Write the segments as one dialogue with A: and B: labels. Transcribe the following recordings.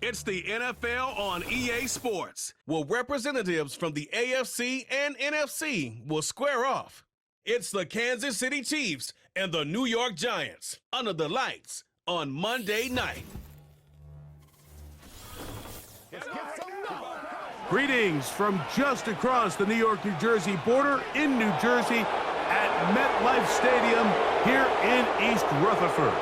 A: It's the NFL on EA Sports, where representatives from the AFC and NFC will square off. It's the Kansas City Chiefs and the New York Giants under the lights on Monday night.
B: Greetings from just across the New York-New Jersey border in New Jersey at MetLife Stadium here in East Rutherford.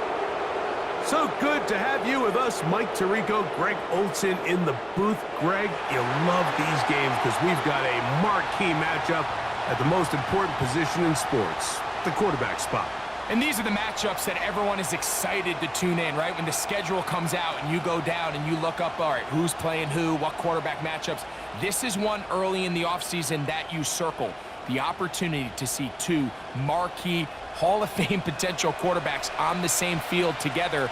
B: So good to have you with us, Mike Tirico, Greg Olson in the booth. Greg, you love these games because we've got a marquee matchup at the most important position in sports, the quarterback spot.
C: And these are the matchups that everyone is excited to tune in, right? When the schedule comes out and you go down and you look up, all right, who's playing who, what quarterback matchups. This is one early in the offseason that you circle. The opportunity to see two marquee Hall of Fame potential quarterbacks on the same field together.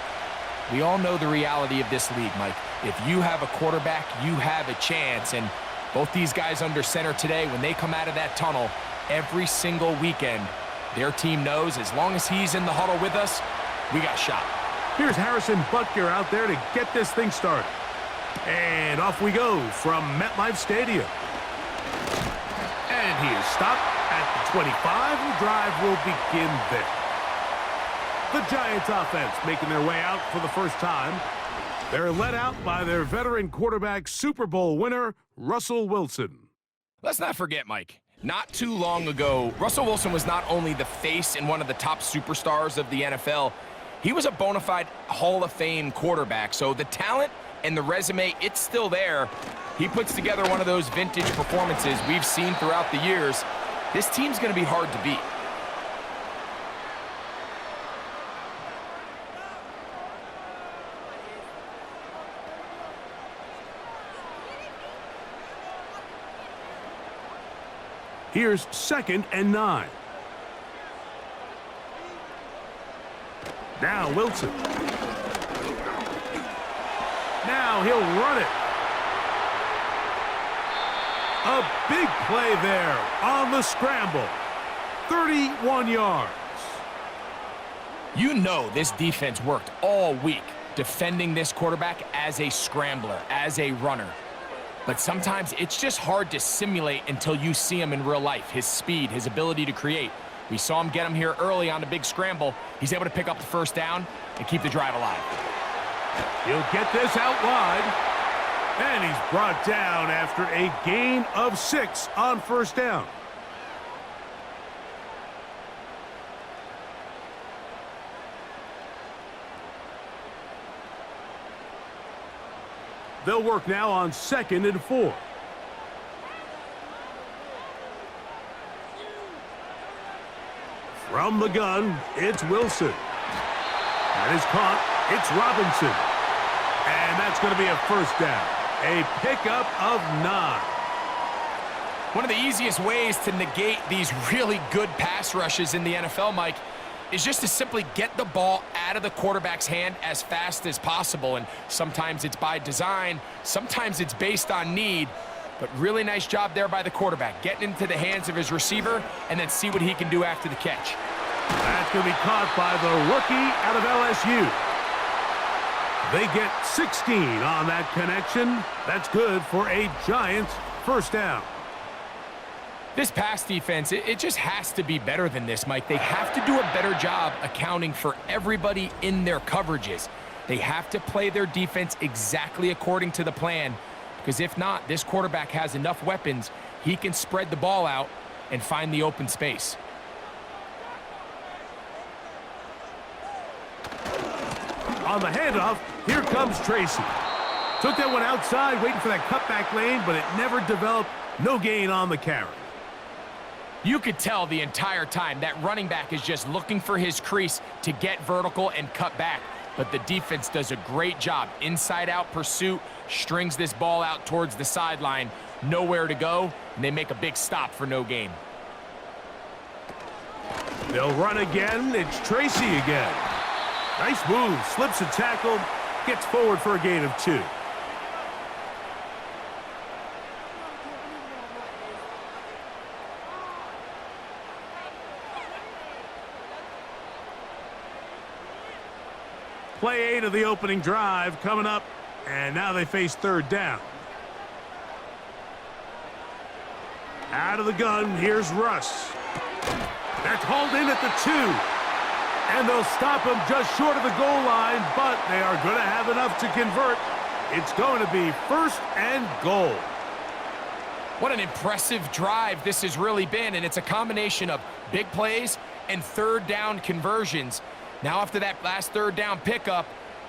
C: We all know the reality of this league, Mike. If you have a quarterback, you have a chance. And both these guys under center today, when they come out of that tunnel every single weekend, their team knows as long as he's in the huddle with us, we got a shot.
B: Here's Harrison Butker out there to get this thing started. And off we go from MetLife Stadium. And he is stopped at the 25. The drive will begin there. The Giants offense making their way out for the first time. They're led out by their veteran quarterback, Super Bowl winner, Russell Wilson.
C: Let's not forget, Mike, not too long ago, Russell Wilson was not only the face and one of the top superstars of the NFL, he was a bona fide Hall of Fame quarterback. So the talent and the resume, it's still there. He puts together one of those vintage performances we've seen throughout the years. This team's going to be hard to beat.
B: Here's 2nd and 9. Now Wilson. Now he'll run it. A big play there on the scramble. 31 yards.
C: You know this defense worked all week defending this quarterback as a scrambler, as a runner. But sometimes it's just hard to simulate until you see him in real life. His speed, his ability to create. We saw him get him here early on the big scramble. He's able to pick up the first down and keep the drive alive.
B: He'll get this out wide. And he's brought down after a gain of 6 on first down. They'll work now on 2nd and 4. From the gun, it's Wilson. That is caught. It's Robinson. And that's going to be a first down. A pickup of 9.
C: One of the easiest ways to negate these really good pass rushes in the NFL, Mike, is just to simply get the ball out of the quarterback's hand as fast as possible. And sometimes it's by design, sometimes it's based on need, but really nice job there by the quarterback, getting into the hands of his receiver and then see what he can do after the catch.
B: That's going to be caught by the rookie out of LSU. They get 16 on that connection. That's good for a Giants first down.
C: This pass defense, it just has to be better than this, Mike. They have to do a better job accounting for everybody in their coverages. They have to play their defense exactly according to the plan, because if not, this quarterback has enough weapons, he can spread the ball out and find the open space.
B: On the handoff, here comes Tracy. Took that one outside, waiting for that cutback lane, but it never developed. No gain on the carry.
C: You could tell the entire time that running back is just looking for his crease to get vertical and cut back. But the defense does a great job. Inside-out pursuit, strings this ball out towards the sideline. Nowhere to go, and they make a big stop for no gain.
B: They'll run again. It's Tracy again. Nice move. Slips a tackle. Gets forward for a gain of 2. Play 8 of the opening drive coming up And now they face third down. Out of the gun, here's Russ. That's hauled in at the 2. And they'll stop him just short of the goal line, but they are going to have enough to convert. It's going to be 1st and goal.
C: What an impressive drive this has really been, and it's a combination of big plays and third down conversions. Now after that last third down pickup,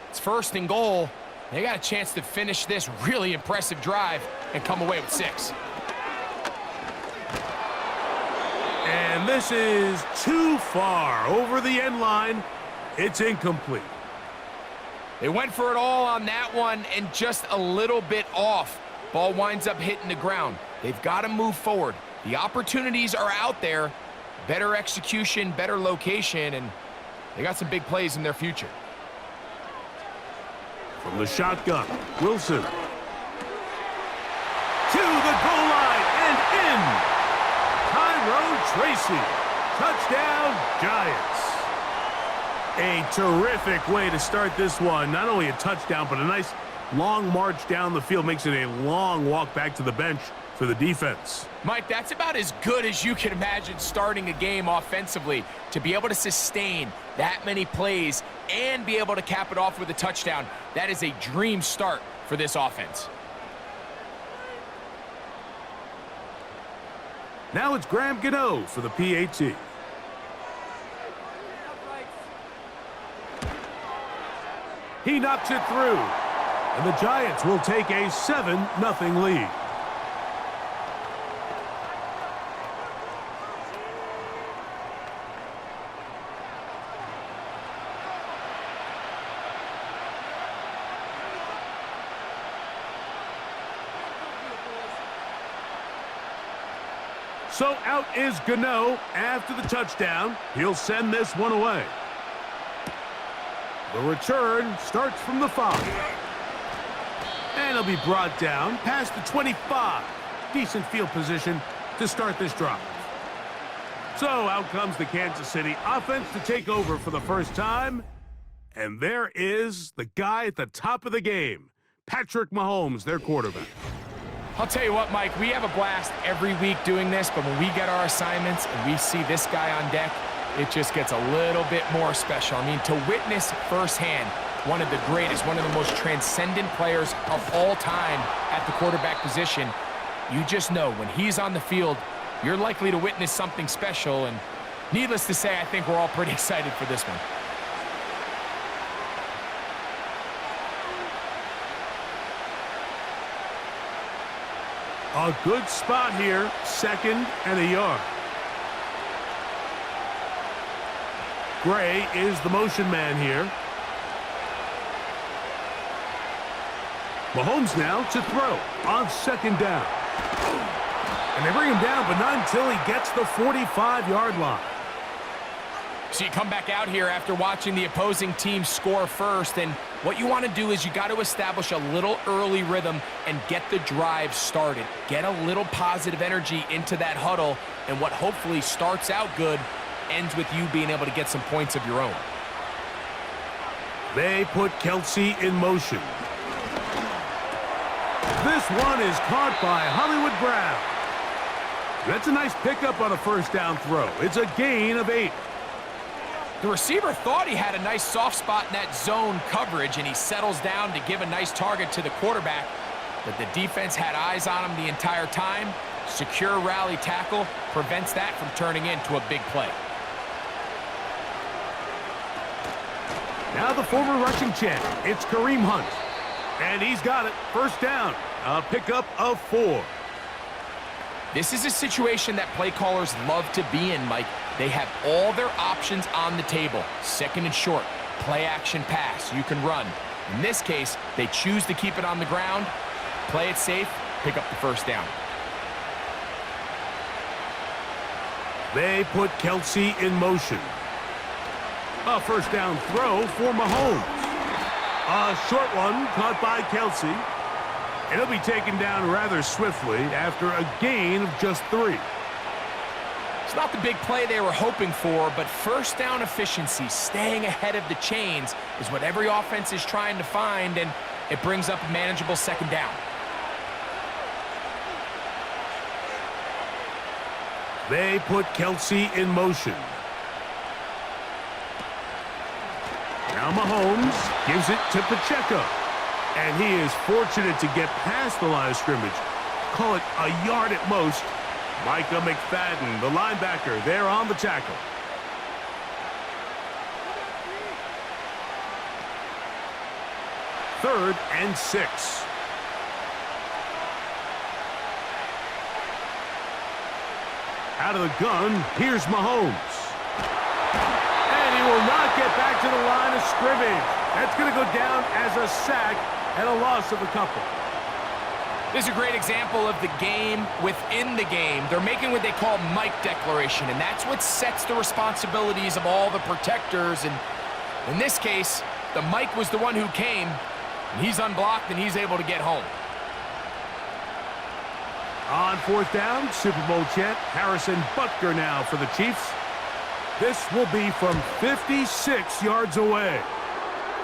C: it's 1st and goal. They got a chance to finish this really impressive drive and come away with 6.
B: And this is too far over the end line. It's incomplete.
C: They went for it all on that one and just a little bit off. Ball winds up hitting the ground. They've got to move forward. The opportunities are out there. Better execution, better location, and they got some big plays in their future.
B: From the shotgun, Wilson. To the goal line and in. Tracy, touchdown, Giants. A terrific way to start this one. Not only a touchdown, but a nice long march down the field. Makes it a long walk back to the bench for the defense.
C: Mike, that's about as good as you can imagine starting a game offensively. To be able to sustain that many plays and be able to cap it off with a touchdown, that is a dream start for this offense.
B: Now it's Graham Gano for the PAT. He knocks it through, and the Giants will take a 7-0 lead. So out is Gano after the touchdown. He'll send this one away. The return starts from the 5. And he'll be brought down past the 25. Decent field position to start this drive. So out comes the Kansas City offense to take over for the first time. And there is the guy at the top of the game, Patrick Mahomes, their quarterback.
C: I'll tell you what, Mike, we have a blast every week doing this, but when we get our assignments and we see this guy on deck, it just gets a little bit more special. I mean, to witness firsthand one of the greatest, one of the most transcendent players of all time at the quarterback position, you just know when he's on the field, you're likely to witness something special, and needless to say, I think we're all pretty excited for this one.
B: A good spot here, 2nd and a yard. Gray is the motion man here. Mahomes now to throw on 2nd down. And they bring him down, but not until he gets the 45-yard line.
C: So you come back out here after watching the opposing team score first, and what you want to do is you got to establish a little early rhythm and get the drive started. Get a little positive energy into that huddle, and what hopefully starts out good ends with you being able to get some points of your own.
B: They put Kelsey in motion. This one is caught by Hollywood Brown. That's a nice pickup on a 1st down throw. It's a gain of 8.
C: The receiver thought he had a nice soft spot in that zone coverage, and he settles down to give a nice target to the quarterback. But the defense had eyes on him the entire time. Secure rally tackle prevents that from turning into a big play.
B: Now the former rushing champ, it's Kareem Hunt. And he's got it. 1st down. A pickup of 4.
C: This is a situation that play callers love to be in, Mike. They have all their options on the table. 2nd and short, play action pass, you can run. In this case, they choose to keep it on the ground, play it safe, pick up the 1st down.
B: They put Kelsey in motion. A 1st down throw for Mahomes. A short one caught by Kelsey. And he'll be taken down rather swiftly after a gain of just 3.
C: It's not the big play they were hoping for, but 1st down efficiency, staying ahead of the chains, is what every offense is trying to find, and It brings up a manageable second down.
B: They put Kelsey in motion. Now Mahomes gives it to Pacheco. And he is fortunate to get past the line of scrimmage. Call it a yard at most. Micah McFadden, the linebacker, there on the tackle. Third and 6. Out of the gun, here's Mahomes. And he will not get back to the line of scrimmage. That's going to go down as a sack and a loss of a couple.
C: This is a great example of the game within the game. They're making what they call Mike declaration, and that's what sets the responsibilities of all the protectors. And in this case, the Mike was the one who came, and he's unblocked, and he's able to get home.
B: On fourth down, Super Bowl champ Harrison Butker now for the Chiefs. This will be from 56 yards away.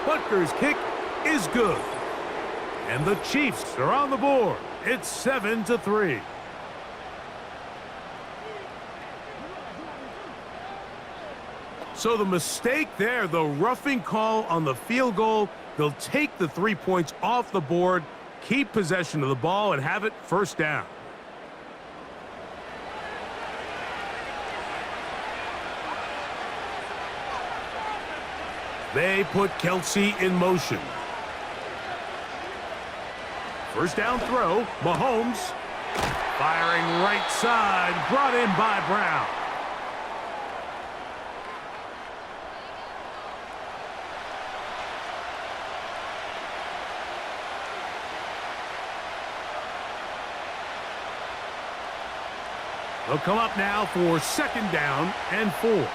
B: Butker's kick is good. And the Chiefs are on the board. It's 7-3. So the mistake there, the roughing call on the field goal, they'll take the 3 points off the board, keep possession of the ball, and have it first down. They put Kelsey in motion. First down throw, Mahomes. Firing right side, brought in by Brown. They'll come up now for second down and 4.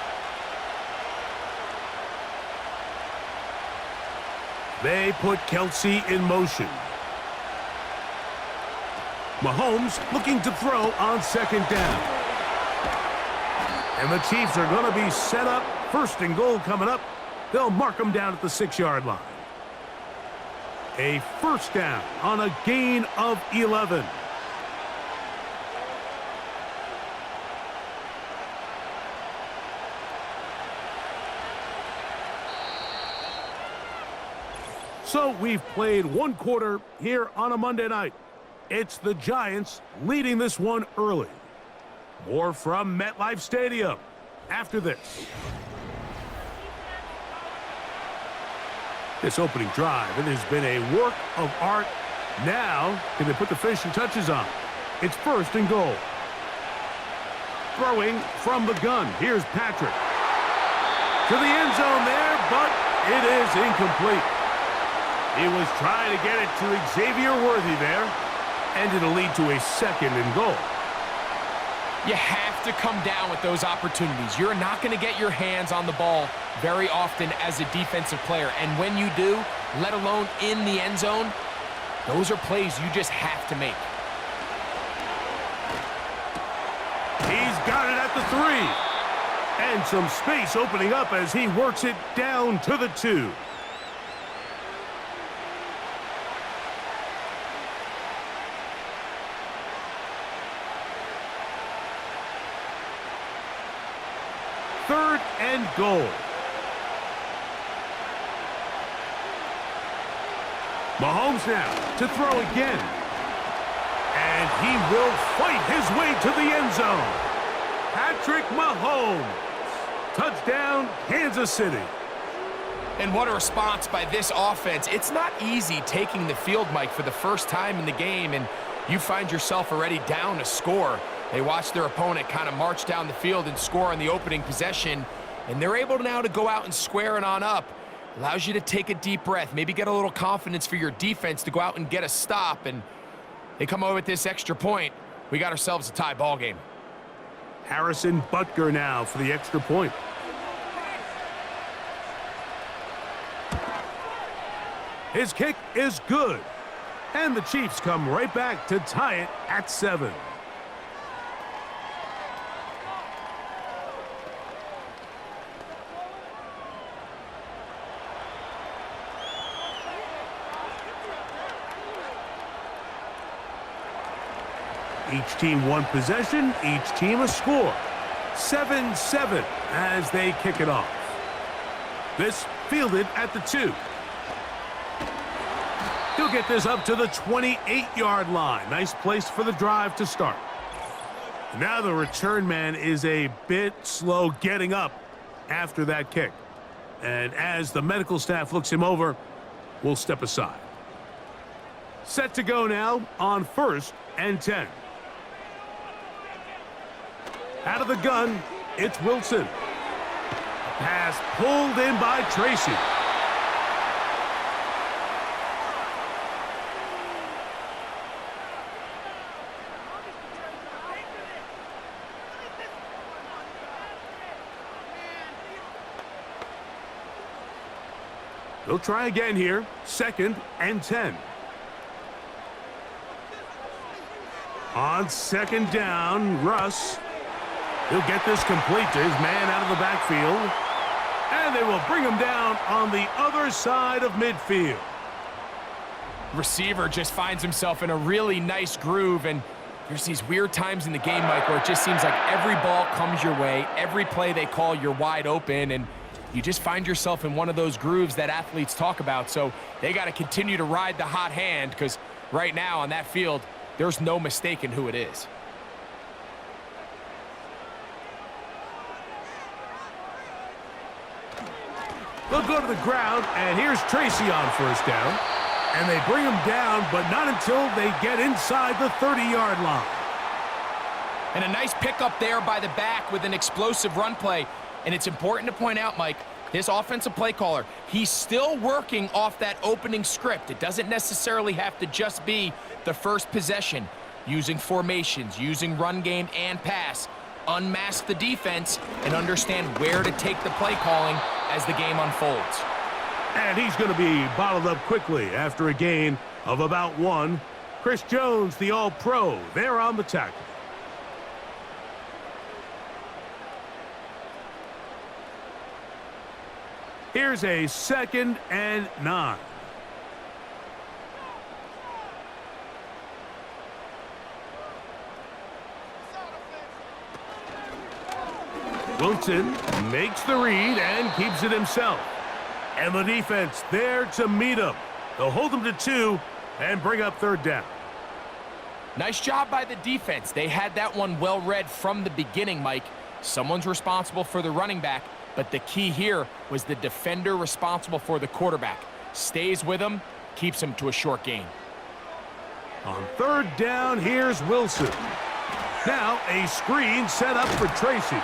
B: They put Kelsey in motion. Mahomes looking to throw on second down. And the Chiefs are going to be set up. First and goal coming up. They'll mark them down at the 6-yard line. A first down on a gain of 11. So we've played one quarter here on a Monday night. It's the Giants leading this one early. More from MetLife Stadium after this. This opening drive, it has been a work of art. Now, can they put the finishing touches on? It's first and goal. Throwing from the gun. Here's Patrick. To the end zone there, but it is incomplete. He was trying to get it to Xavier Worthy there, and it'll lead to a second and goal.
C: You have to come down with those opportunities. You're not going to get your hands on the ball very often as a defensive player, and when you do, let alone in the end zone, those are plays you just have to make.
B: He's got it at the 3, and some space opening up as he works it down to the 2. Third and goal. Mahomes now to throw again. And he will fight his way to the end zone. Patrick Mahomes. Touchdown, Kansas City.
C: And what a response by this offense. It's not easy taking the field, Mike, for the first time in the game, and you find yourself already down a score. They watch their opponent kind of march down the field and score on the opening possession, and they're able now to go out and square it on up. Allows you to take a deep breath, maybe get a little confidence for your defense to go out and get a stop, and they come over with this extra point. We got ourselves a tie ball game.
B: Harrison Butker now for the extra point. His kick is good, and the Chiefs come right back to tie it at 7. Each team one possession, each team a score. 7-7 as they kick it off. This fielded at the 2. He'll get this up to the 28-yard line. Nice place for the drive to start. Now the return man is a bit slow getting up after that kick. And as the medical staff looks him over, we'll step aside. Set to go now on 1st and 10. Out of the gun, it's Wilson. Pass pulled in by Tracy. They'll try again here. 2nd and 10. On 2nd down, Russ. He'll get this complete to his man out of the backfield. And they will bring him down on the other side of midfield.
C: Receiver just finds himself in a really nice groove, and there's these weird times in the game, Mike, where it just seems like every ball comes your way, every play they call, you're wide open, and you just find yourself in one of those grooves that athletes talk about. So they got to continue to ride the hot hand, because right now on that field, there's no mistaking who it is.
B: They'll go to the ground, and here's Tracy on 1st down. And they bring him down, but not until they get inside the 30-yard line.
C: And a nice pickup there by the back with an explosive run play. And it's important to point out, Mike, his offensive play caller, he's still working off that opening script. It doesn't necessarily have to just be the first possession. Using formations, using run game and pass. Unmask the defense and understand where to take the play calling as the game unfolds.
B: And he's going to be bottled up quickly after a gain of about 1. Chris Jones, the All-Pro, there on the tackle. Here's a 2nd and 9. Wilson makes the read and keeps it himself. And the defense there to meet him. They'll hold him to 2 and bring up 3rd down.
C: Nice job by the defense. They had that one well read from the beginning, Mike. Someone's responsible for the running back, but the key here was the defender responsible for the quarterback. Stays with him, keeps him to a short gain.
B: On 3rd down, here's Wilson. Now a screen set up for Tracy.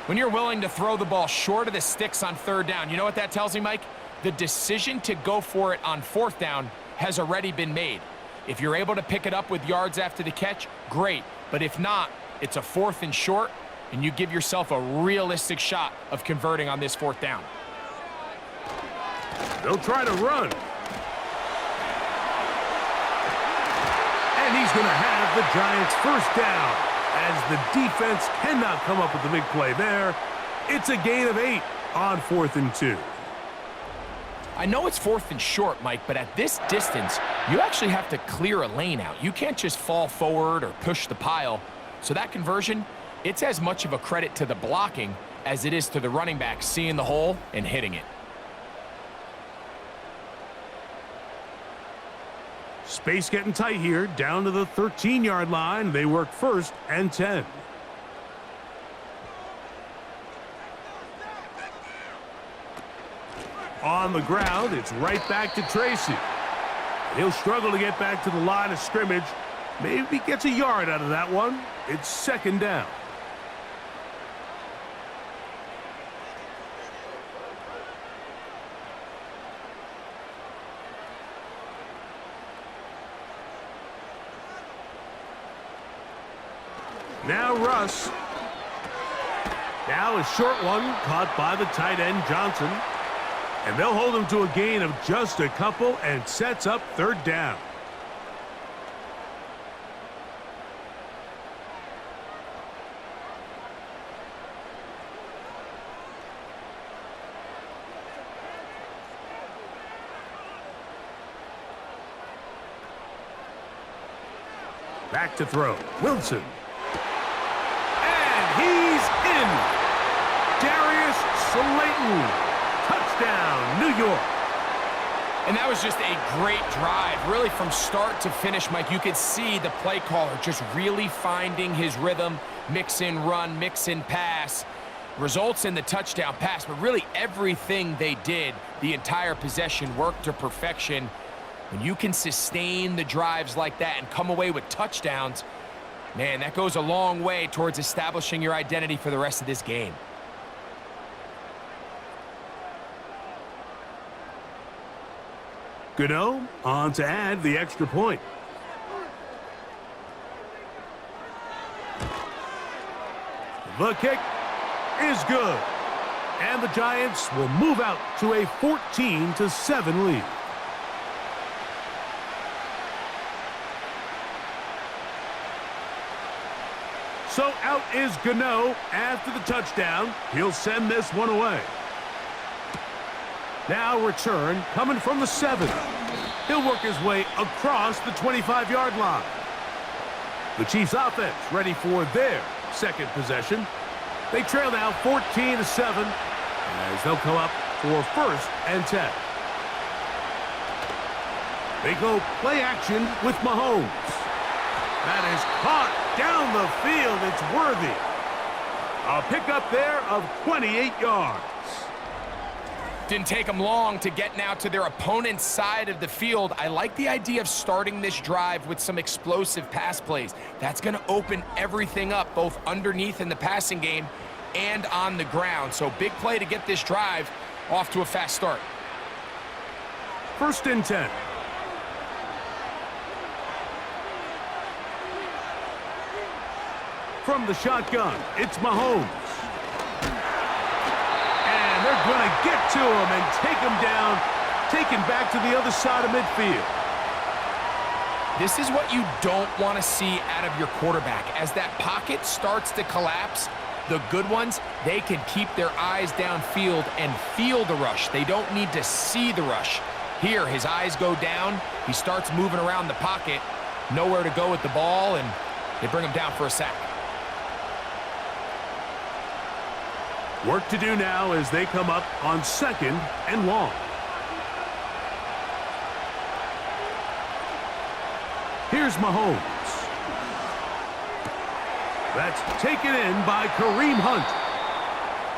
C: When you're willing to throw the ball short of the sticks on 3rd down, you know what that tells me, Mike? The decision to go for it on 4th down has already been made. If you're able to pick it up with yards after the catch, great. But if not, it's a 4th and short, and you give yourself a realistic shot of converting on this 4th down.
B: They'll try to run. And he's going to have the Giants' 1st down. As the defense cannot come up with the big play there, it's a gain of 8 on 4th and 2.
C: I know it's 4th and short, Mike, but at this distance, you actually have to clear a lane out. You can't just fall forward or push the pile. So that conversion, it's as much of a credit to the blocking as it is to the running back seeing the hole and hitting it.
B: Space getting tight here, down to the 13-yard line. They work 1st and 10. On the ground, it's right back to Tracy. He'll struggle to get back to the line of scrimmage. Maybe gets a yard out of that one. It's 2nd down. Now Russ. Now a short one caught by the tight end Johnson. And they'll hold him to a gain of just a couple and sets up 3rd down. Back to throw. Wilson. And he's in. Darius Slayton. Touchdown, New York.
C: And that was just a great drive. Really from start to finish, Mike, you could see the play caller just really finding his rhythm. Mix in run, mix in pass. Results in the touchdown pass, but really everything they did, the entire possession worked to perfection. When you can sustain the drives like that and come away with touchdowns, man, that goes a long way towards establishing your identity for the rest of this game.
B: Gano on to add the extra point. The kick is good. And the Giants will move out to a 14-7 lead. So out is Gano after the touchdown. He'll send this one away. Now return coming from the 7. He'll work his way across the 25-yard line. The Chiefs offense ready for their second possession. They trail now 14-7 as they'll come up for 1st and 10. They go play action with Mahomes. That is caught down the field. It's worthy. A pickup there of 28 yards.
C: Didn't take them long to get now to their opponent's side of the field. I like the idea of starting this drive with some explosive pass plays. That's going to open everything up, both underneath in the passing game and on the ground. So big play to get this drive off to a fast start.
B: 1st and 10. From the shotgun, it's Mahomes. And they're going to get to him and take him down, taken back to the other side of midfield.
C: This is what you don't want to see out of your quarterback. As that pocket starts to collapse, the good ones, they can keep their eyes downfield and feel the rush. They don't need to see the rush. Here, his eyes go down. He starts moving around the pocket. Nowhere to go with the ball, and they bring him down for a sack.
B: Work to do now as they come up on 2nd and long. Here's Mahomes. That's taken in by Kareem Hunt.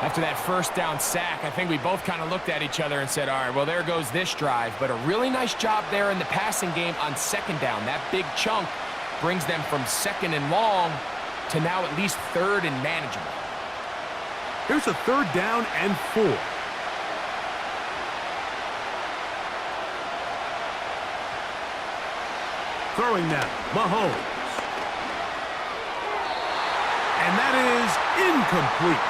C: After that 1st down sack, I think we both kind of looked at each other and said, all right, well, there goes this drive. But a really nice job there in the passing game on 2nd down. That big chunk brings them from 2nd and long to now at least 3rd and manageable.
B: Here's a 3rd down and 4. Throwing now, Mahomes. And that is incomplete.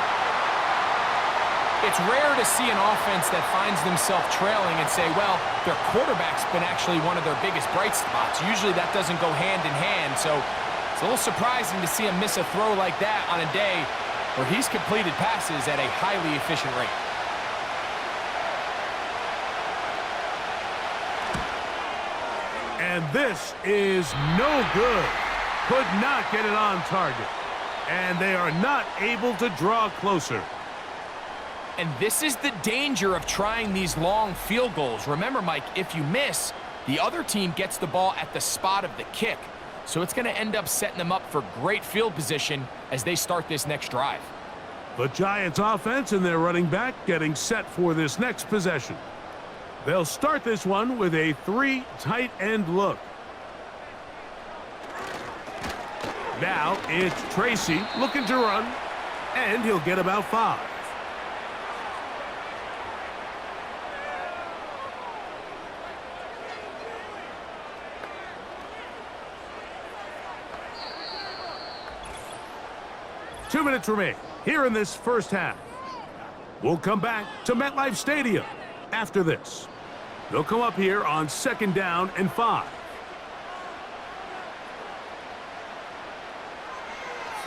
C: It's rare to see an offense that finds themselves trailing and say, well, their quarterback's been actually one of their biggest bright spots. Usually that doesn't go hand in hand, so it's a little surprising to see him miss a throw like that on a day where he's completed passes at a highly efficient rate.
B: And this is no good. Could not get it on target. And they are not able to draw closer.
C: And this is the danger of trying these long field goals. Remember, Mike, if you miss, the other team gets the ball at the spot of the kick. So it's going to end up setting them up for great field position as they start this next drive.
B: The Giants offense and their running back getting set for this next possession. They'll start this one with a 3 tight end look. Now it's Tracy looking to run, and he'll get about 5. Two minutes remain here in this first half. We'll come back to MetLife Stadium after this. They'll come up here on 2nd down and 5.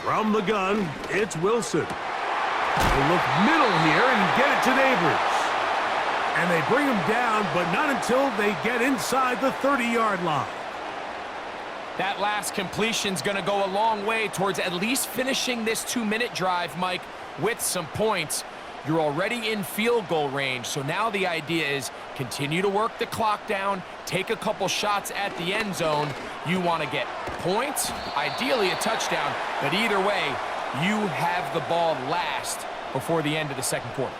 B: From the gun, it's Wilson. They look middle here and get it to Neighbors. And they bring him down, but not until they get inside the 30-yard line.
C: That last completion's going to go a long way towards at least finishing this 2-minute drive, Mike, with some points. You're already in field goal range, so now the idea is continue to work the clock down, take a couple shots at the end zone. You want to get points, ideally a touchdown, but either way, you have the ball last before the end of the second quarter.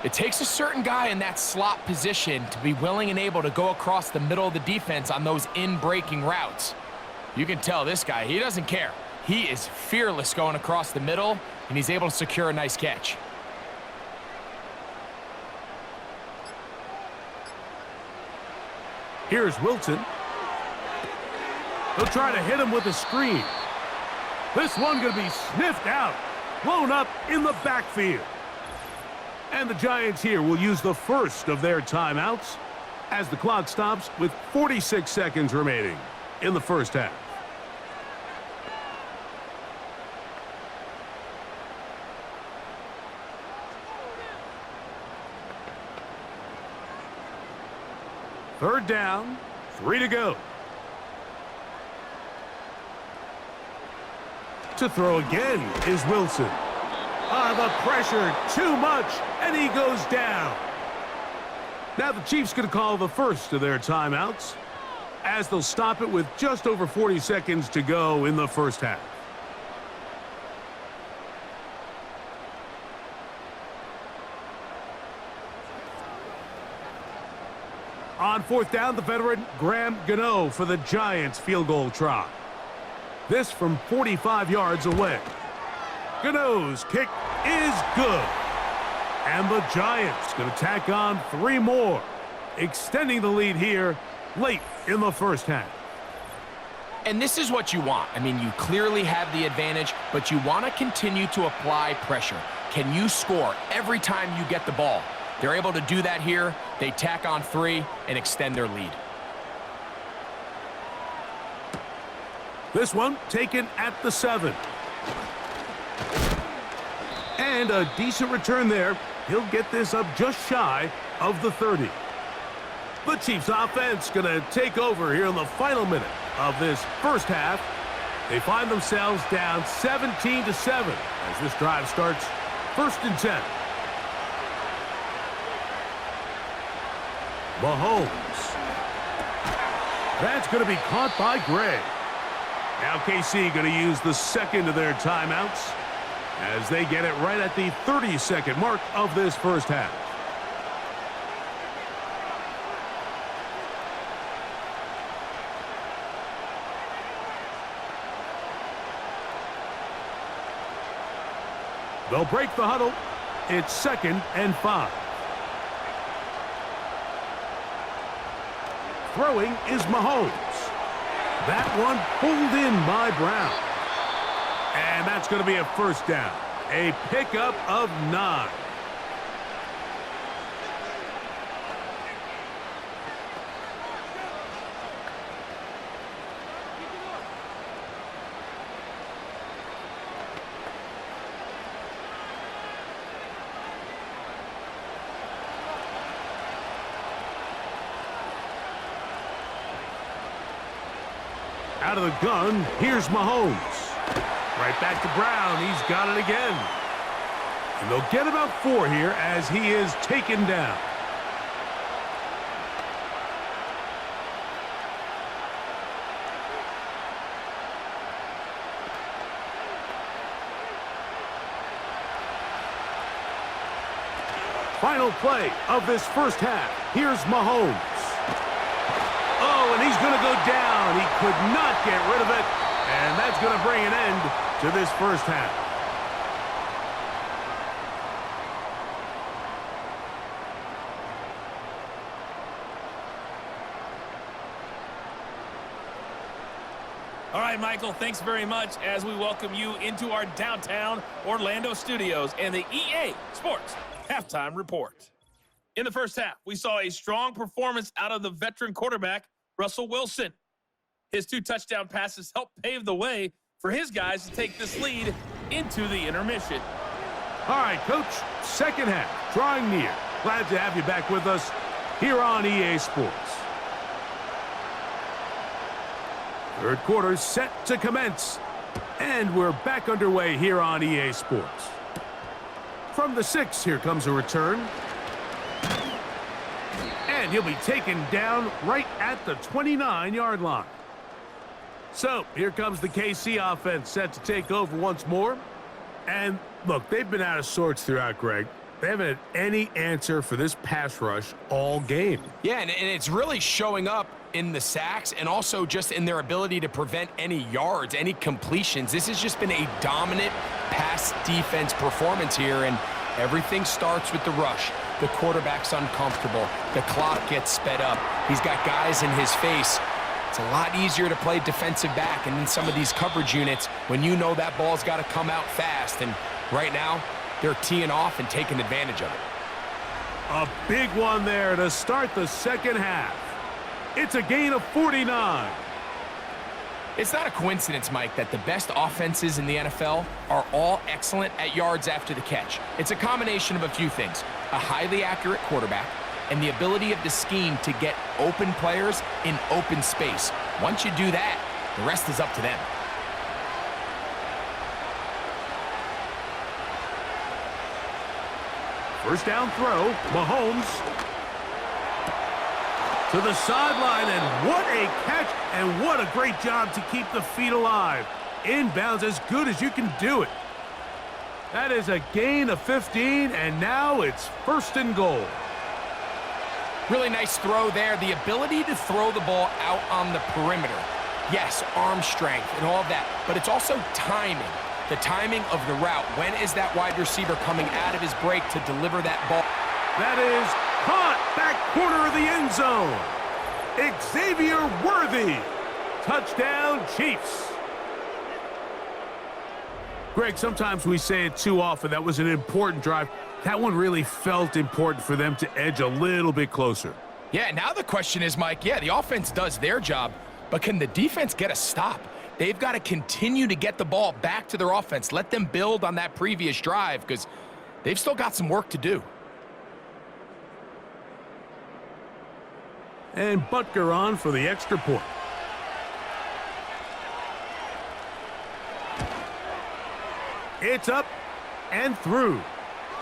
C: It takes a certain guy in that slot position to be willing and able to go across the middle of the defense on those in-breaking routes. You can tell this guy, he doesn't care. He is fearless going across the middle, and he's able to secure a nice catch.
B: Here's Wilson. He'll try to hit him with a screen. This one going to be sniffed out, blown up in the backfield. And the Giants here will use the first of their timeouts as the clock stops with 46 seconds remaining in the first half. Third down, 3 to go. To throw again is Wilson. The pressure, too much, and he goes down. Now the Chiefs going to call the first of their timeouts as they'll stop it with just over 40 seconds to go in the first half. On fourth down, the veteran Graham Gano for the Giants field goal try. This from 45 yards away. Gano's kick is good. And the Giants going to tack on 3 more, extending the lead here late in the first half.
C: And this is what you want. I mean, you clearly have the advantage, but you want to continue to apply pressure. Can you score every time you get the ball? They're able to do that here. They tack on 3 and extend their lead.
B: This one taken at the 7. And a decent return there. He'll get this up just shy of the 30. The Chiefs offense going to take over here in the final minute of this first half. They find themselves down 17-7 as this drive starts 1st and 10. Mahomes. That's going to be caught by Gray. Now KC going to use the second of their timeouts as they get it right at the 30-second mark of this first half. They'll break the huddle. It's 2nd and 5. Throwing is Mahomes. That one pulled in by Brown. And that's going to be a first down. A pickup of 9. Out of the gun, here's Mahomes. Right back to Brown. He's got it again. And they'll get about 4 here as he is taken down. Final play of this first half. Here's Mahomes. Oh, and he's going to go down. He could not get rid of it. And that's going to bring an end to this first half.
D: All right, Michael, thanks very much as we welcome you into our downtown Orlando studios and the EA Sports Halftime Report. In the first half, we saw a strong performance out of the veteran quarterback, Russell Wilson. His 2 touchdown passes helped pave the way for his guys to take this lead into the intermission.
B: All right, Coach, second half, drawing near. Glad to have you back with us here on EA Sports. Third quarter set to commence. And we're back underway here on EA Sports. From the 6, here comes a return. And he'll be taken down right at the 29-yard line. So here comes the KC offense set to take over once more. And look, they've been out of sorts throughout, Greg. They haven't had any answer for this pass rush all game.
C: Yeah, and it's really showing up in the sacks and also just in their ability to prevent any yards, any completions. This has just been a dominant pass defense performance here, and everything starts with the rush. The quarterback's uncomfortable. The clock gets sped up. He's got guys in his face. It's a lot easier to play defensive back and in some of these coverage units when you know that ball's got to come out fast. And right now, they're teeing off and taking advantage of it.
B: A big one there to start the second half. It's a gain of 49.
C: It's not a coincidence, Mike, that the best offenses in the NFL are all excellent at yards after the catch. It's a combination of a few things: a highly accurate quarterback and the ability of the scheme to get open players in open space. Once you do that, the rest is up to them.
B: First down throw, Mahomes to the sideline, and what a catch, and what a great job to keep the feet alive. Inbounds as good as you can do it. That is a gain of 15, and now it's first and goal.
C: Really nice throw there. The ability to throw the ball out on the perimeter. Yes, arm strength and all of that, but it's also timing. The timing of the route. When is that wide receiver coming out of his break to deliver that ball?
B: That is caught, back corner of the end zone. Xavier Worthy. Touchdown, Chiefs. Greg, sometimes we say it too often. That was an important drive. That one really felt important for them to edge a little bit closer.
C: Yeah, now the question is, Mike, yeah, the offense does their job, but can the defense get a stop? They've got to continue to get the ball back to their offense. Let them build on that previous drive because they've still got some work to do.
B: And Butker on for the extra point. It's up and through.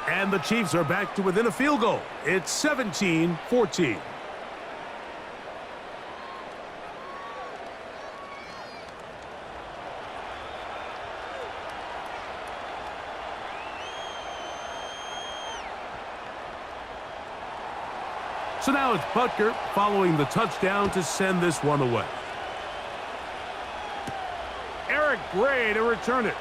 B: And the Chiefs are back to within a field goal. It's 17-14. So now it's Butker following the touchdown to send this one away. Eric Gray to return it.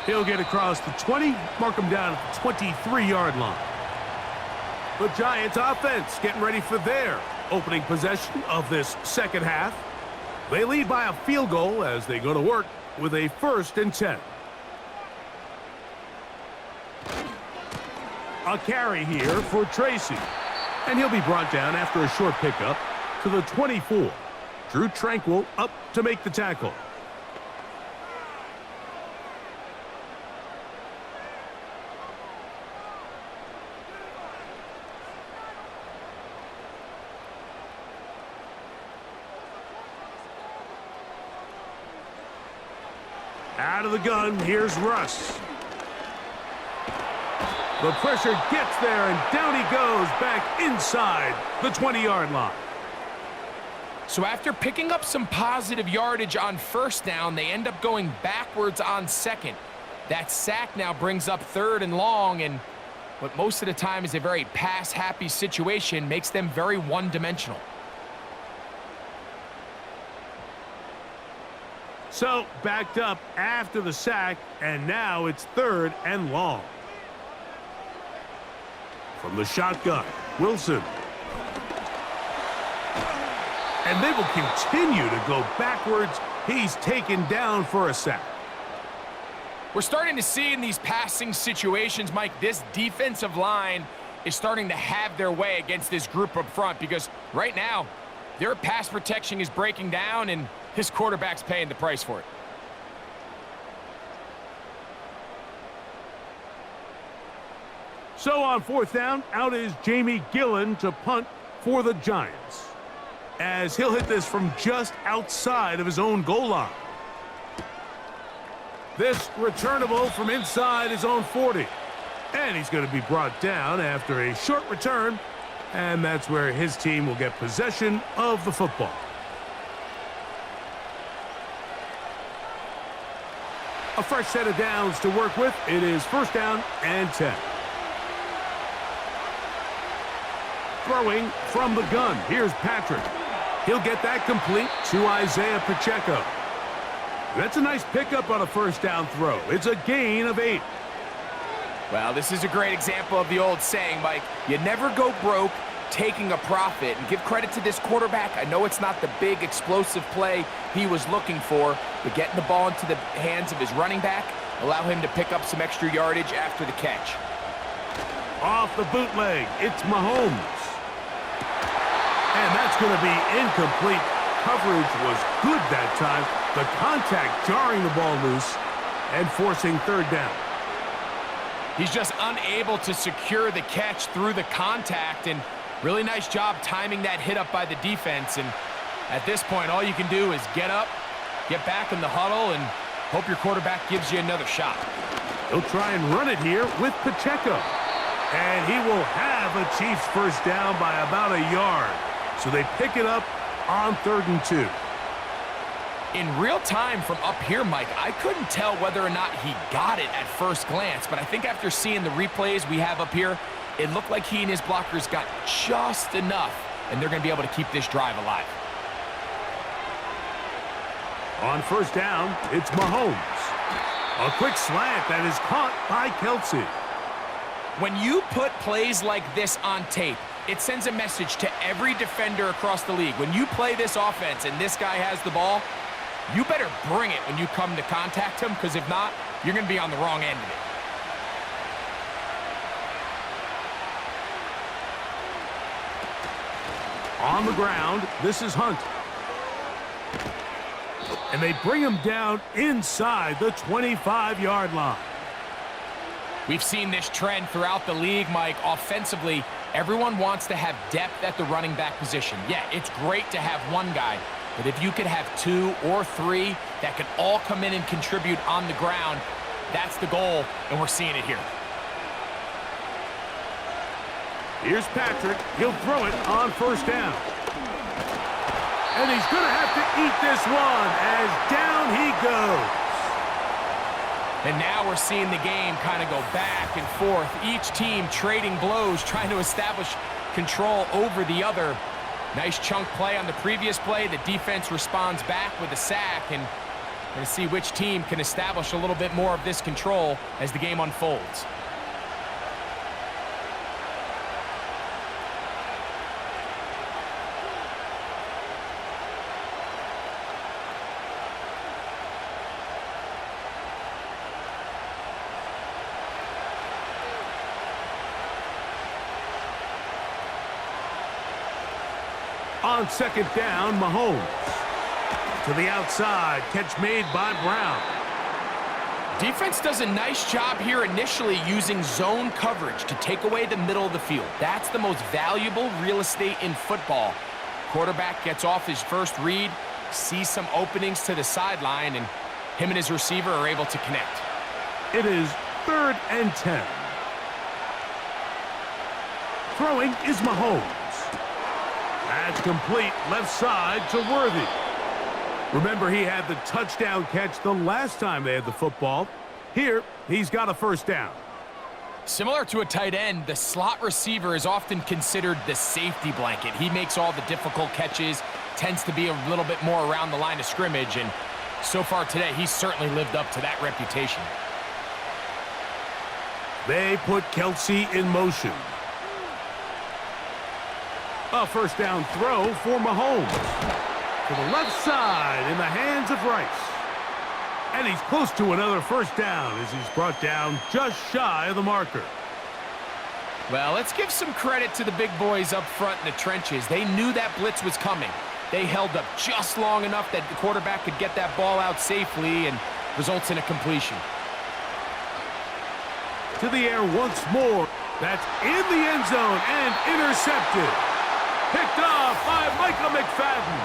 B: He'll get across the 20, mark him down at the 23-yard line. The Giants offense getting ready for their opening possession of this second half. They lead by a field goal as they go to work with a 1st and 10. A carry here for Tracy. And he'll be brought down after a short pickup to the 24. Drew Tranquil up to make the tackle. Out of the gun, here's Russ. The pressure gets there, and down he goes back inside the 20-yard line.
C: So after picking up some positive yardage on first down, they end up going backwards on second. That sack now brings up 3rd and long, and what most of the time is a very pass-happy situation makes them very one-dimensional.
B: So backed up after the sack, and now it's 3rd and long. From the shotgun, Wilson. And they will continue to go backwards. He's taken down for a sack.
C: We're starting to see in these passing situations, Mike, this defensive line is starting to have their way against this group up front because right now, their pass protection is breaking down and his quarterback's paying the price for it.
B: So on 4th down, out is Jamie Gillen to punt for the Giants. as he'll hit this from just outside of his own goal line. This returnable from inside his own 40. And he's going to be brought down after a short return, and that's where his team will get possession of the football. A fresh set of downs to work with. It is first down and 10. Throwing from the gun. Here's Patrick. He'll get that complete to Isaiah Pacheco. That's a nice pickup on a first down throw. It's a gain of 8.
C: Well, this is a great example of the old saying, Mike. You never go broke taking a profit. And give credit to this quarterback. I know it's not the big explosive play he was looking for, but getting the ball into the hands of his running back, allow him to pick up some extra yardage after the catch.
B: Off the bootleg, it's Mahomes. And that's going to be incomplete. Coverage was good that time. The contact jarring the ball loose and forcing third down.
C: He's just unable to secure the catch through the contact, and really nice job timing that hit up by the defense. And at this point, all you can do is get up, get back in the huddle, and hope your quarterback gives you another shot.
B: He'll try and run it here with Pacheco. And he will have a Chiefs first down by about a yard. So they pick it up on 3rd and 2.
C: In real time from up here, Mike, I couldn't tell whether or not he got it at first glance, but I think after seeing the replays we have up here, it looked like he and his blockers got just enough, and they're going to be able to keep this drive alive.
B: On first down, it's Mahomes. A quick slant that is caught by Kelsey.
C: When you put plays like this on tape, it sends a message to every defender across the league. When you play this offense and this guy has the ball, you better bring it when you come to contact him, because if not, you're going to be on the wrong end of it.
B: On the ground, this is Hunt. And they bring him down inside the 25-yard line.
C: We've seen this trend throughout the league, Mike. Offensively, everyone wants to have depth at the running back position. Yeah, it's great to have one guy, but if you could have 2 or 3 that could all come in and contribute on the ground, that's the goal, and we're seeing it here.
B: Here's Patrick. He'll throw it on first down. And he's going to have to eat this one as down he goes.
C: And now we're seeing the game kind of go back and forth. Each team trading blows, trying to establish control over the other. Nice chunk play on the previous play. The defense responds back with a sack, and we're going to see which team can establish a little bit more of this control as the game unfolds.
B: On second down, Mahomes. To the outside, catch made by Brown.
C: Defense does a nice job here initially using zone coverage to take away the middle of the field. That's the most valuable real estate in football. Quarterback gets off his first read, sees some openings to the sideline, and him and his receiver are able to connect.
B: It is 3rd and 10. Throwing is Mahomes. That's complete left side to Worthy. Remember, he had the touchdown catch the last time they had the football. Here, he's got a first down.
C: Similar to a tight end, the slot receiver is often considered the safety blanket. He makes all the difficult catches, tends to be a little bit more around the line of scrimmage, and so far today, he's certainly lived up to that reputation.
B: They put Kelsey in motion. A first down throw for Mahomes. To the left side in the hands of Rice. And he's close to another first down as he's brought down just shy of the marker.
C: Well, let's give some credit to the big boys up front in the trenches. They knew that blitz was coming. They held up just long enough that the quarterback could get that ball out safely, and results in a completion.
B: To the air once more. That's in the end zone and intercepted. picked off by Micah McFadden.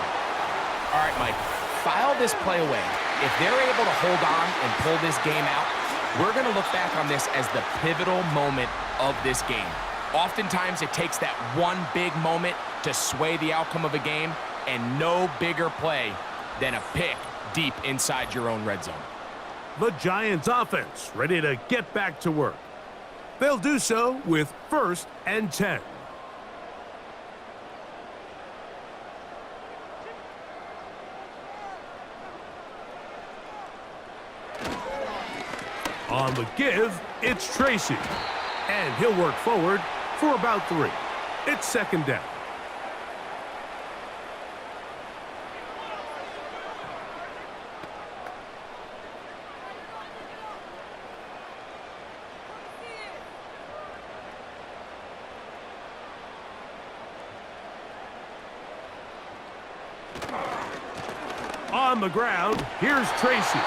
C: All right, Mike, file this play away. If they're able to hold on and pull this game out, we're going to look back on this as the pivotal moment of this game. Oftentimes, it takes that one big moment to sway the outcome of a game, and no bigger play than a pick deep inside your own red zone.
B: The Giants offense ready to get back to work. They'll do so with 1st and 10. On the give, it's Tracy. And he'll work forward for about 3. It's 2nd down. On the ground, here's Tracy.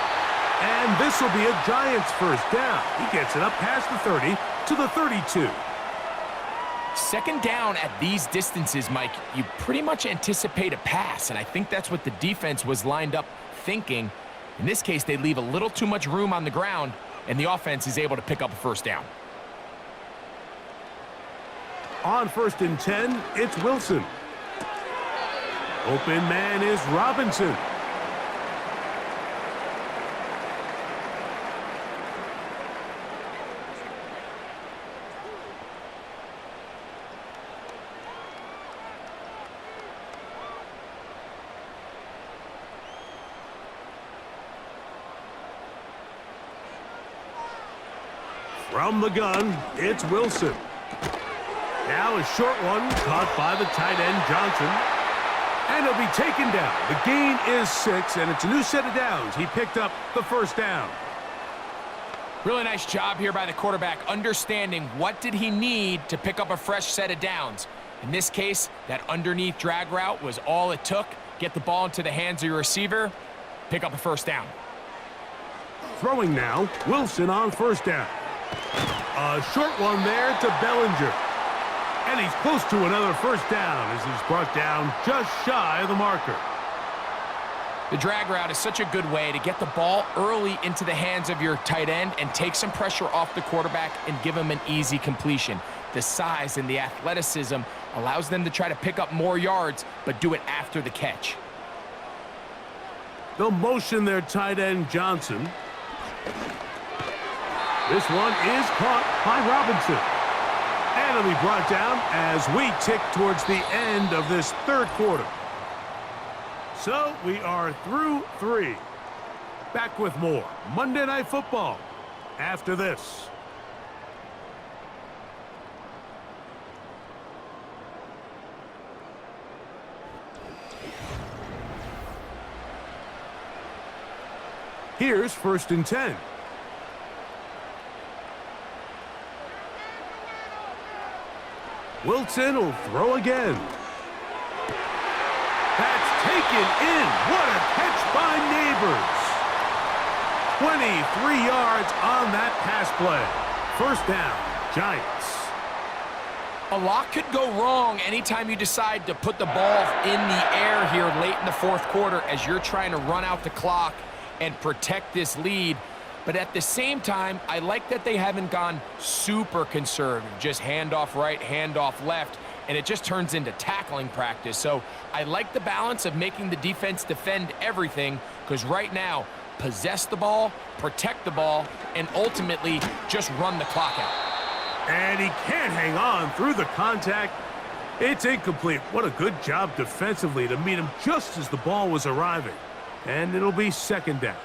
B: And this will be a Giants 1st down. He gets it up past the 30 to the 32.
C: 2nd down at these distances, Mike, you pretty much anticipate a pass, and I think that's what the defense was lined up thinking. In this case, they leave a little too much room on the ground, and the offense is able to pick up a 1st down.
B: On 1st and 10, it's Wilson. Open man is Robinson. From the gun, it's Wilson. Now a short one caught by the tight end Johnson. And he'll be taken down. The gain is 6, and it's a new set of downs. He picked up the 1st down.
C: Really nice job here by the quarterback, understanding what did he need to pick up a fresh set of downs. In this case, that underneath drag route was all it took. Get the ball into the hands of your receiver, pick up a 1st down.
B: Throwing now, Wilson on 1st down. A short one there to Bellinger. And he's close to another 1st down as he's brought down just shy of the marker.
C: The drag route is such a good way to get the ball early into the hands of your tight end and take some pressure off the quarterback and give him an easy completion. The size and the athleticism allows them to try to pick up more yards, but do it after the catch.
B: They'll motion their tight end Johnson. This one is caught by Robinson. And it'll be brought down as we tick towards the end of this 3rd quarter. So we are through 3. Back with more Monday Night Football after this. Here's 1st and 10. Wilson will throw again. That's taken in. What a catch by Neighbors. 23 yards on that pass play. 1st down, Giants.
C: A lot could go wrong anytime you decide to put the ball in the air here late in the 4th quarter as you're trying to run out the clock and protect this lead. But at the same time, I like that they haven't gone super conservative, just handoff right, handoff left, and it just turns into tackling practice. So I like the balance of making the defense defend everything, because right now, possess the ball, protect the ball, and ultimately just run the clock out.
B: And he can't hang on through the contact. It's incomplete. What a good job defensively to meet him just as the ball was arriving. And it'll be 2nd down.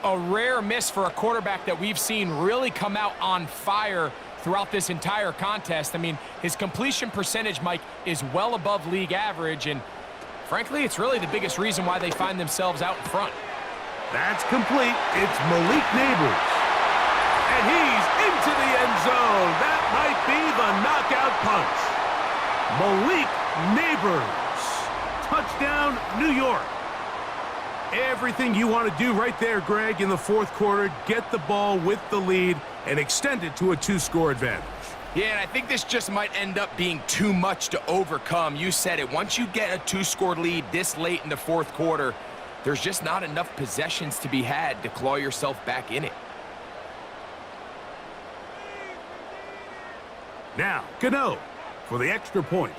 C: A rare miss for a quarterback that we've seen really come out on fire throughout this entire contest. I mean, his completion percentage, Mike, is well above league average, and frankly, it's really the biggest reason why they find themselves out in front.
B: That's complete. It's Malik Neighbors. And he's into the end zone. That might be the knockout punch. Malik Neighbors. Touchdown, New York. Everything you want to do right there, Greg, in the 4th quarter. Get the ball with the lead and extend it to a 2-score advantage.
C: Yeah, and I think this just might end up being too much to overcome. You said it. Once you get a 2-score lead this late in the fourth quarter, there's just not enough possessions to be had to claw yourself back in it.
B: Now, Gano for the extra point.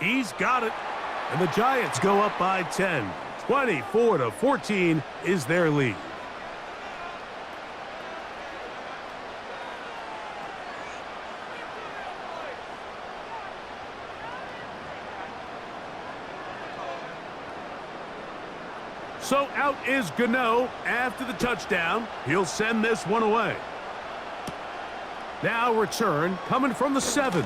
B: He's got it. And the Giants go up by 10. 24-14 is their lead. So out is Gano after the touchdown. He'll send this one away. Now return coming from the 7.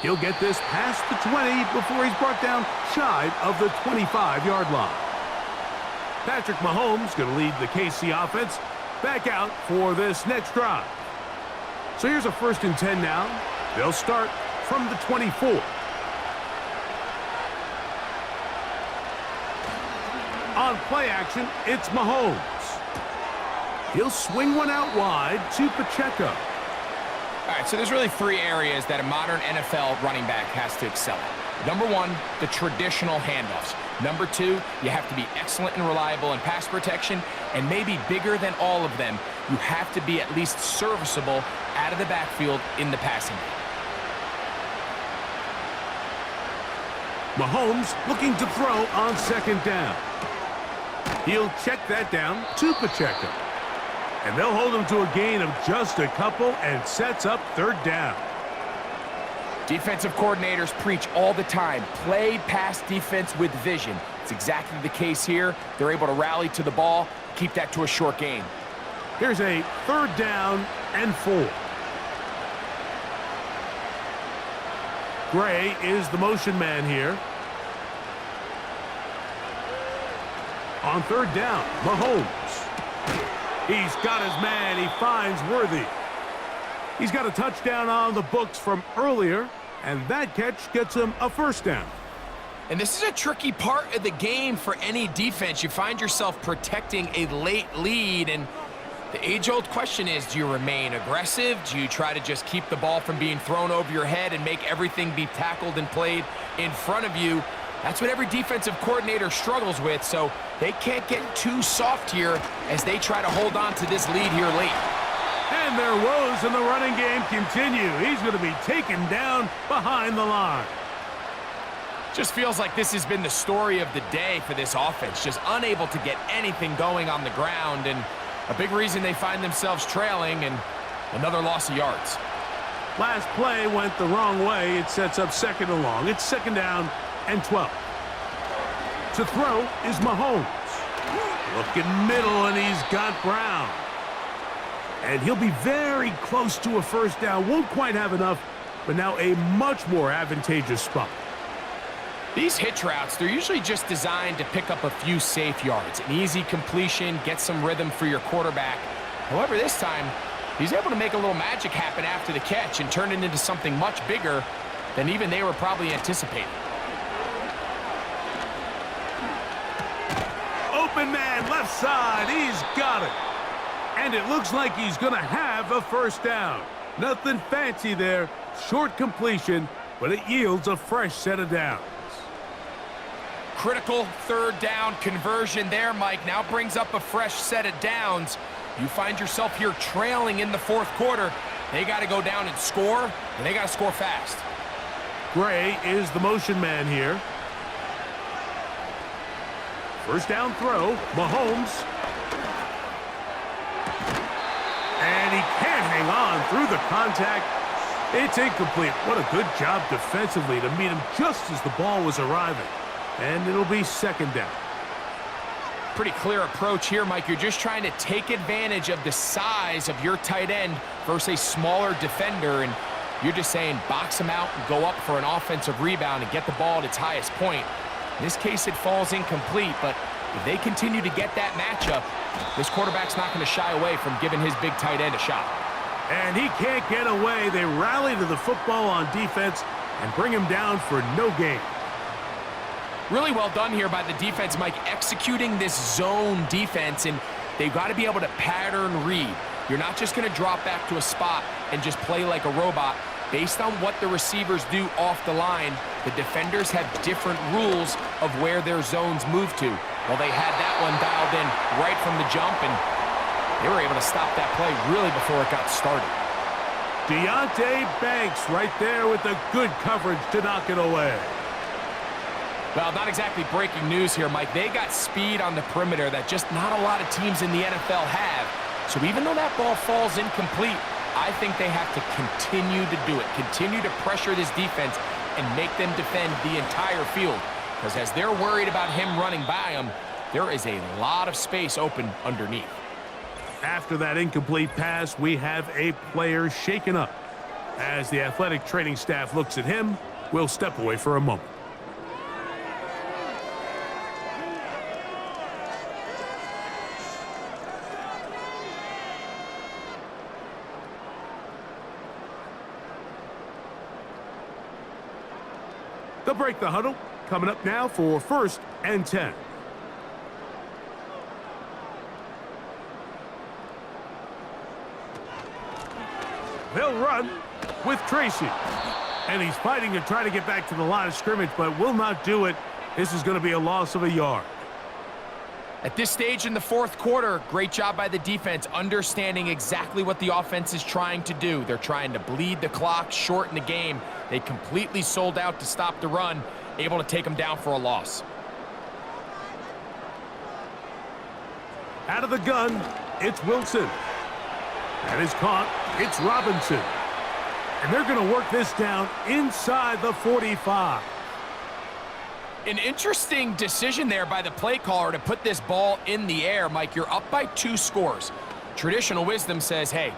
B: He'll get this past the 20 before he's brought down shy of the 25-yard line. Patrick Mahomes going to lead the KC offense back out for this next drive. So here's a 1st and 10 now. They'll start from the 24. On play action, it's Mahomes. He'll swing one out wide to Pacheco.
C: All right, so there's really 3 areas that a modern NFL running back has to excel at. Number 1, the traditional handoffs. Number 2, you have to be excellent and reliable in pass protection. And maybe bigger than all of them, you have to be at least serviceable out of the backfield in the passing game.
B: Mahomes looking to throw on 2nd down. He'll check that down to Pacheco. And they'll hold him to a gain of just a couple and sets up 3rd down.
C: Defensive coordinators preach all the time, play pass defense with vision. It's exactly the case here. They're able to rally to the ball, keep that to a short gain.
B: Here's a 3rd down and 4. Gray is the motion man here. On 3rd down, Mahomes. He's got his man. He finds Worthy. He's got a touchdown on the books from earlier, and that catch gets him a 1st down.
C: And this is a tricky part of the game for any defense. You find yourself protecting a late lead, and the age-old question is, do you remain aggressive? Do you try to just keep the ball from being thrown over your head and make everything be tackled and played in front of you? That's what every defensive coordinator struggles with, so they can't get too soft here as they try to hold on to this lead here late.
B: And their woes in the running game continue. He's going to be taken down behind the line.
C: Just feels like this has been the story of the day for this offense, just unable to get anything going on the ground, and a big reason they find themselves trailing and another loss of yards.
B: Last play went the wrong way. It sets up 2nd and long. It's 2nd down and 12. To throw is Mahomes. Looking middle, and he's got Brown. And he'll be very close to a 1st down. Won't quite have enough, but now a much more advantageous spot.
C: These hitch routes, they're usually just designed to pick up a few safe yards. An easy completion, get some rhythm for your quarterback. However, this time, he's able to make a little magic happen after the catch and turn it into something much bigger than even they were probably anticipating.
B: Open man, left side. He's got it. And it looks like he's going to have a 1st down. Nothing fancy there. Short completion, but it yields a fresh set of downs.
C: Critical 3rd down conversion there, Mike. Now brings up a fresh set of downs. You find yourself here trailing in the 4th quarter. They got to go down and score, and they got to score fast.
B: Gray is the motion man here. 1st down throw, Mahomes. And he can't hang on through the contact. It's incomplete. What a good job defensively to meet him just as the ball was arriving. And it'll be 2nd down.
C: Pretty clear approach here, Mike. You're just trying to take advantage of the size of your tight end versus a smaller defender, and you're just saying box him out and go up for an offensive rebound and get the ball at its highest point. In this case, it falls incomplete, but if they continue to get that matchup, this quarterback's not going to shy away from giving his big tight end a shot.
B: And he can't get away. They rally to the football on defense and bring him down for no gain.
C: Really well done here by the defense, Mike, executing this zone defense, and They've got to be able to pattern read. You're not just going to drop back to a spot and just play like a robot. Based on what the receivers do off the line, the defenders have different rules of where their zones move to. Well, they had that one dialed in right from the jump, and they were able to stop that play really before it got started.
B: Deontay Banks right there with the good coverage to knock it away.
C: Well, not exactly breaking news here, Mike. They got speed on the perimeter that just not a lot of teams in the NFL have. So even though that ball falls incomplete, I think they have to continue to do it, continue to pressure this defense and make them defend the entire field. Because as they're worried about him running by them, there is a lot of space open underneath.
B: After that incomplete pass, we have a player shaken up. As the athletic training staff looks at him, we'll step away for a moment. They'll break the huddle. Coming up now for 1st and 10. They'll run with Tracy. And he's fighting to try to get back to the line of scrimmage, but will not do it. This is going to be a loss of a yard.
C: At this stage in the 4th quarter, great job by the defense, understanding exactly what the offense is trying to do. They're trying to bleed the clock, shorten the game. They completely sold out to stop the run, able to take them down for a loss.
B: Out of the gun, it's Wilson. That is caught. It's Robinson. And they're going to work this down inside the 45.
C: An interesting decision there by the play caller to put this ball in the air. Mike, you're up by 2 scores. Traditional wisdom says, hey,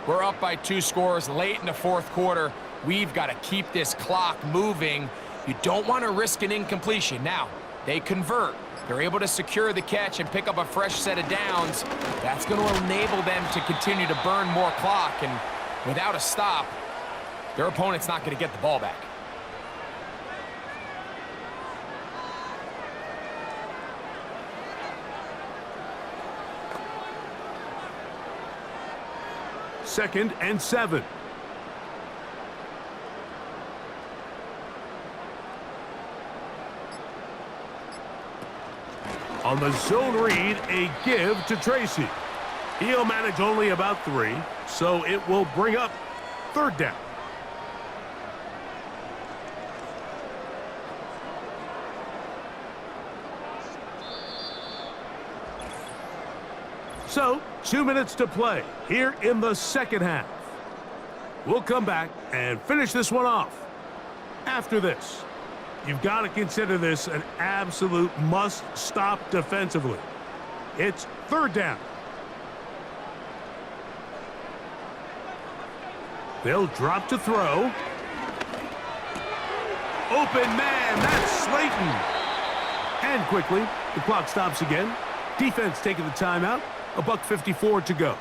C: we're up by 2 scores late in the 4th quarter. We've got to keep this clock moving. You don't want to risk an incompletion. Now, they convert. They're able to secure the catch and pick up a fresh set of downs. That's going to enable them to continue to burn more clock. And without a stop, their opponent's not going to get the ball back.
B: Second and 7. On the zone read, a give to Tracy. He'll manage only about 3, so it will bring up 3rd down. So, 2 minutes to play here in the 2nd half. We'll come back and finish this one off. After this, you've got to consider this an absolute must-stop defensively. It's 3rd down. They'll drop to throw. Open man, that's Slayton. And quickly, the clock stops again. Defense taking the timeout. $1:54 to go.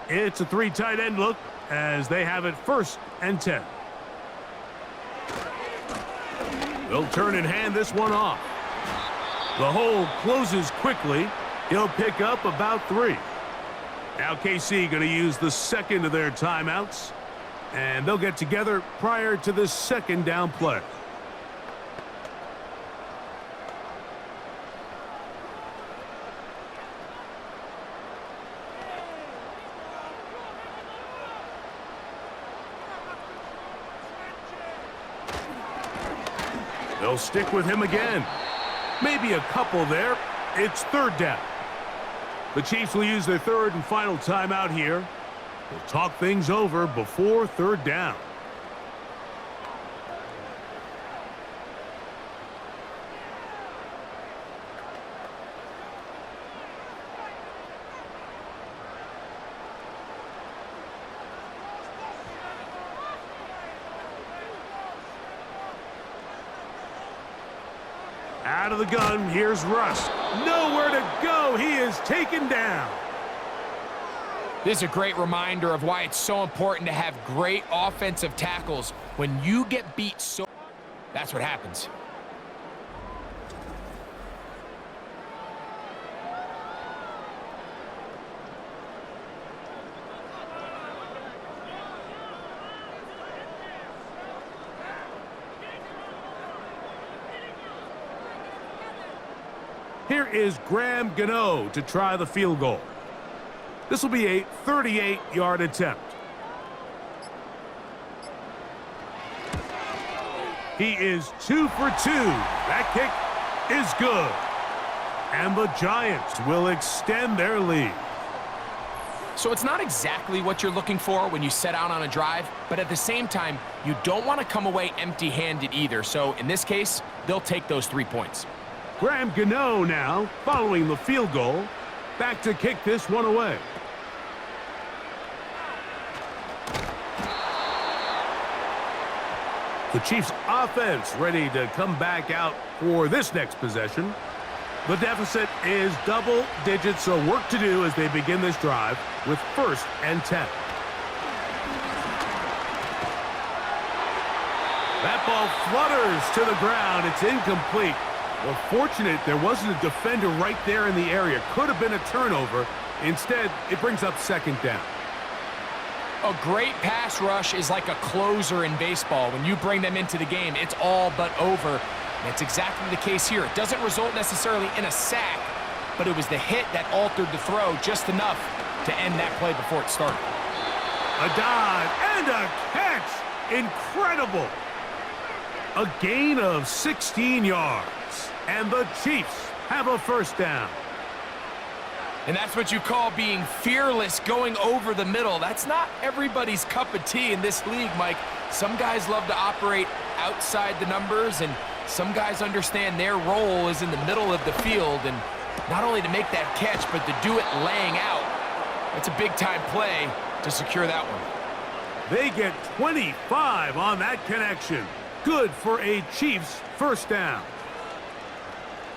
B: It's a 3 tight end look as they have it 1st and 10. They'll turn and hand this one off. The hole closes quickly. He'll pick up about 3. Now KC going to use the 2nd of their timeouts, and they'll get together prior to the 2nd down play. They'll stick with him again. Maybe a couple there. It's 3rd down. The Chiefs will use their 3rd and final timeout here. They'll talk things over before 3rd down. Out of the gun, here's Russ. Nowhere to go. He is taken down.
C: This is a great reminder of why it's so important to have great offensive tackles. When you get beat so... That's what happens.
B: Here is Graham Gano to try the field goal. This will be a 38-yard attempt. He is 2 for 2. That kick is good. And the Giants will extend their lead.
C: So it's not exactly what you're looking for when you set out on a drive, but at the same time, you don't want to come away empty-handed either. So in this case, they'll take those 3 points.
B: Graham Gano now, following the field goal, back to kick this one away. The Chiefs' offense ready to come back out for this next possession. The deficit is double digits, so work to do as they begin this drive with 1st and 10. That ball flutters to the ground. It's incomplete. Well, fortunate there wasn't a defender right there in the area. Could have been a turnover. Instead, it brings up 2nd down.
C: A great pass rush is like a closer in baseball. When you bring them into the game, it's all but over. And it's exactly the case here. It doesn't result necessarily in a sack, but it was the hit that altered the throw just enough to end that play before it started.
B: A dive and a catch. Incredible. A gain of 16 yards. And the Chiefs have a 1st down.
C: And that's what you call being fearless, going over the middle. That's not everybody's cup of tea in this league, Mike. Some guys love to operate outside the numbers, and some guys understand their role is in the middle of the field, and not only to make that catch, but to do it laying out. That's a big-time play to secure that one.
B: They get 25 on that connection. Good for a Chiefs 1st down.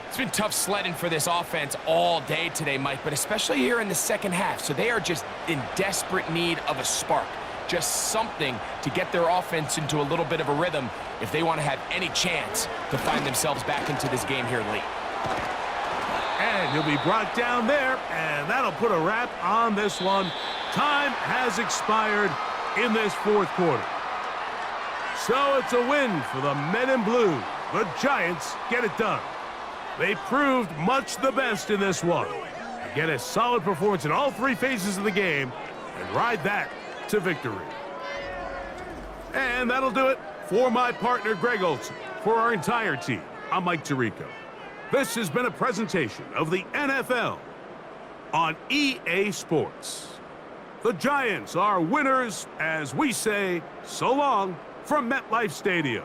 C: It's been tough sledding for this offense all day today, Mike, but especially here in the second half. So they are just in desperate need of a spark, just something to get their offense into a little bit of a rhythm if they want to have any chance to find themselves back into this game here late.
B: And he'll be brought down there, and that'll put a wrap on this one. Time has expired in this 4th quarter. So it's a win for the Men in Blue. The Giants get it done. They proved much the best in this one. Get a solid performance in all 3 phases of the game and ride that to victory. And that'll do it for my partner, Greg Olson. For our entire team, I'm Mike Tirico. This has been a presentation of the NFL on EA Sports. The Giants are winners as we say so long from MetLife Stadium.